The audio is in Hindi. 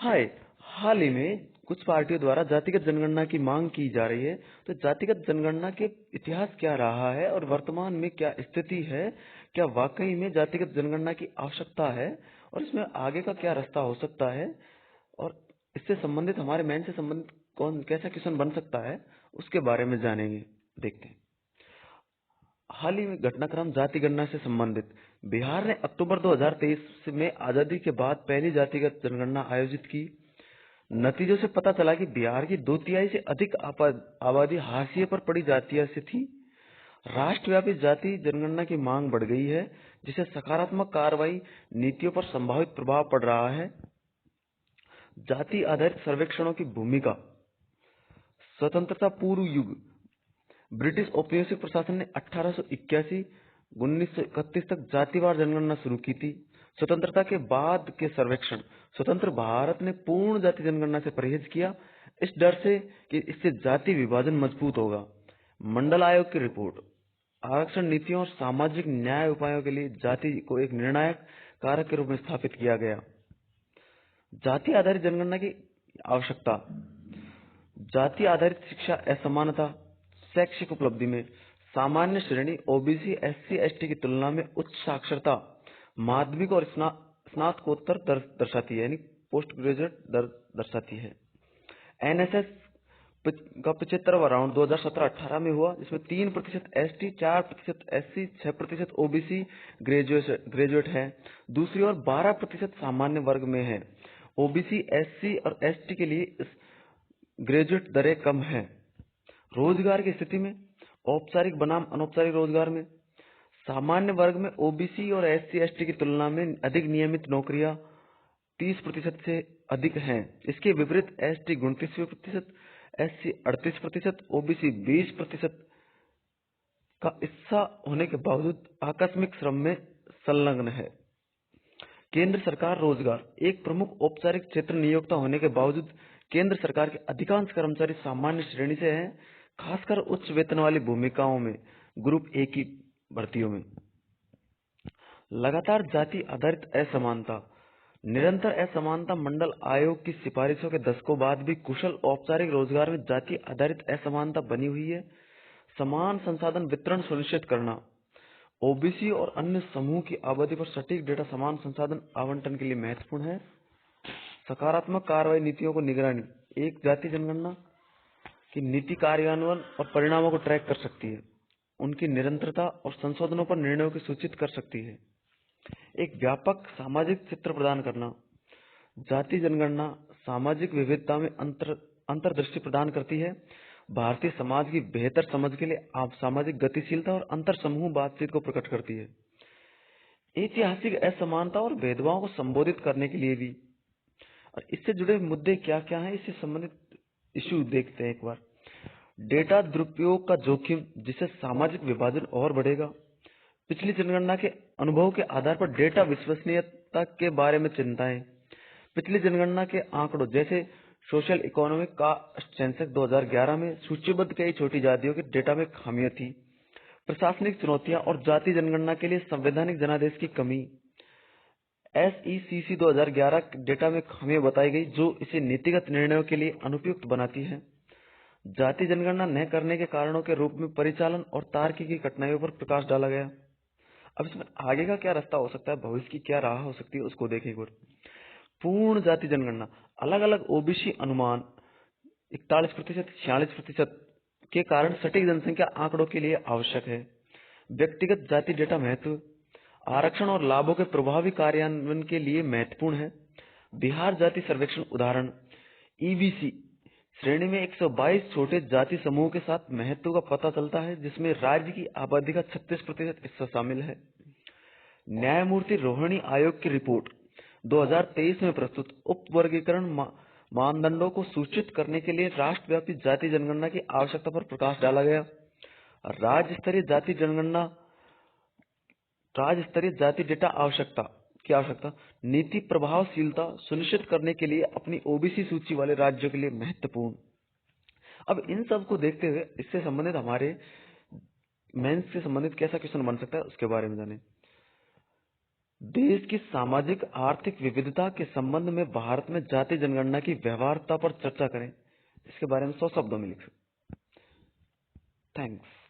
हाय। हाल ही में कुछ पार्टियों द्वारा जातिगत जनगणना की मांग की जा रही है। तो जातिगत जनगणना के इतिहास क्या रहा है और वर्तमान में क्या स्थिति है? क्या वाकई में जातिगत जनगणना की आवश्यकता है और इसमें आगे का क्या रास्ता हो सकता है? और इससे संबंधित हमारे मैन से संबंधित कौन कैसा क्वेश्चन बन सकता है, उसके बारे में जानेंगे। देखते हैं। हाल ही में घटनाक्रम जाति गणना से संबंधित। बिहार ने अक्टूबर 2023 में आजादी के बाद पहली जातिगत जनगणना आयोजित की। नतीजों से पता चला कि बिहार की 2/3 से अधिक आबादी हाशिए पर पड़ी जातियों से थी। राष्ट्रव्यापी जाति जनगणना की मांग बढ़ गई है, जिससे सकारात्मक कार्रवाई नीतियों पर संभावित प्रभाव पड़ रहा है। जाति आधारित सर्वेक्षणों की भूमिका। स्वतंत्रता पूर्व युग। ब्रिटिश औपनिवेशिक प्रशासन ने 1881-1931 तक जातिवार जनगणना शुरू की थी। स्वतंत्रता के बाद के सर्वेक्षण। स्वतंत्र भारत ने पूर्ण जाति जनगणना से परहेज किया, इस डर से कि इससे जाति विभाजन मजबूत होगा। मंडल आयोग की रिपोर्ट। आरक्षण नीतियों और सामाजिक न्याय उपायों के लिए जाति को एक निर्णायक कारक के रूप में स्थापित किया गया। जाति आधारित जनगणना की आवश्यकता। जाति आधारित शिक्षा असमानता। शैक्षिक उपलब्धि में सामान्य श्रेणी ओबीसी एससी एसटी की तुलना में उच्च साक्षरता, माध्यमिक और स्नातकोत्तर दर्शाती है, यानी पोस्ट ग्रेजुएट दर्शाती है। एनएसएस का 75वां राउंड 2017-18 में हुआ, जिसमें 3% एसटी, 4% एससी, 6% ओबीसी ग्रेजुएट है। दूसरी ओर 12% सामान्य वर्ग में है। ओबीसी, एससी और एसटी के लिए ग्रेजुएट दरें कम है। रोजगार की स्थिति में औपचारिक बनाम अनौपचारिक रोजगार में सामान्य वर्ग में ओबीसी और एससी एसटी की तुलना में अधिक नियमित नौकरियां 30% से अधिक हैं। इसके विपरीत एसटी 29%, एससी 38%, ओबीसी 20% का हिस्सा होने के बावजूद आकस्मिक श्रम में संलग्न है। केंद्र सरकार रोजगार। एक प्रमुख औपचारिक क्षेत्र नियोक्ता होने के बावजूद केंद्र सरकार के अधिकांश कर्मचारी सामान्य श्रेणी से हैं, खासकर उच्च वेतन वाली भूमिकाओं में, ग्रुप ए की भर्तियों में। लगातार जाति आधारित असमानता। निरंतर असमानता मंडल आयोग की सिफारिशों के दशकों बाद भी कुशल औपचारिक रोजगार में जाति आधारित असमानता बनी हुई है। समान संसाधन वितरण सुनिश्चित करना। ओबीसी और अन्य समूह की आबादी पर सटीक डेटा समान संसाधन आवंटन के लिए महत्वपूर्ण है। सकारात्मक कार्रवाई नीतियों को निगरानी। एक जाति जनगणना की नीति कार्यान्वयन और परिणामों को ट्रैक कर सकती है, उनकी निरंतरता और संशोधनों पर निर्णयों की सूचित कर सकती है। एक व्यापक सामाजिक चित्र प्रदान करना। जाति जनगणना सामाजिक विविधता में अंतर्दृष्टि प्रदान करती है। भारतीय समाज की बेहतर समझ के लिए आप सामाजिक गतिशीलता और अंतर समूह बातचीत को प्रकट करती है। ऐतिहासिक असमानता और भेदभाव को संबोधित करने के लिए भी। और इससे जुड़े मुद्दे क्या क्या हैं, इससे संबंधित इश्यू देखते हैं एक बार। डेटा दुरुपयोग का जोखिम, जिससे सामाजिक विभाजन और बढ़ेगा। पिछली जनगणना के अनुभव के आधार पर डेटा विश्वसनीयता के बारे में चिंताएं। पिछली जनगणना के आंकड़ों जैसे सोशल इकोनॉमिक कास्ट सेंसस 2011 में सूचीबद्ध कई छोटी जातियों के डेटा में खामियां थी। प्रशासनिक चुनौतियां और जाति जनगणना के लिए संवैधानिक जनादेश की कमी। एसईसीसी 2011 के डेटा में खामियां बताई गई, जो इसे नीतिगत निर्णयों के लिए अनुपयुक्त बनाती है। जाति जनगणना न करने के कारणों के रूप में परिचालन और तार्किकी कठिनाइयों पर प्रकाश डाला गया। अब इसमें आगे का क्या रास्ता हो सकता है, भविष्य की क्या राह हो सकती है, उसको देखें एक बार। पूर्ण जाति जनगणना। अलग अलग ओबीसी अनुमान 41%, 46% के कारण सटीक जनसंख्या आंकड़ों के लिए आवश्यक है। व्यक्तिगत जाति डेटा महत्व आरक्षण और लाभों के प्रभावी कार्यान्वयन के लिए महत्वपूर्ण है। बिहार जाति सर्वेक्षण उदाहरण। ईबीसी श्रेणी में 122 छोटे जाति समूह के साथ महत्व का पता चलता है, जिसमें राज्य की आबादी का 36% हिस्सा शामिल है। न्यायमूर्ति रोहिणी आयोग की रिपोर्ट 2023 में प्रस्तुत उप वर्गीकरण मानदंडों को सूचित करने के लिए राष्ट्रव्यापी जाति जनगणना की आवश्यकता पर प्रकाश डाला गया। राज्य स्तरीय जाति डेटा की आवश्यकता नीति प्रभावशीलता सुनिश्चित करने के लिए अपनी ओबीसी सूची वाले राज्यों के लिए महत्वपूर्ण। अब इन सब को देखते हुए इससे संबंधित हमारे मेंस से संबंधित कैसा क्वेश्चन बन सकता है, उसके बारे में जाने। देश की सामाजिक आर्थिक विविधता के संबंध में भारत में जाति जनगणना की व्यवहार्यता पर चर्चा करें। इसके बारे में 100 शब्दों में लिख सकते। थैंक्स।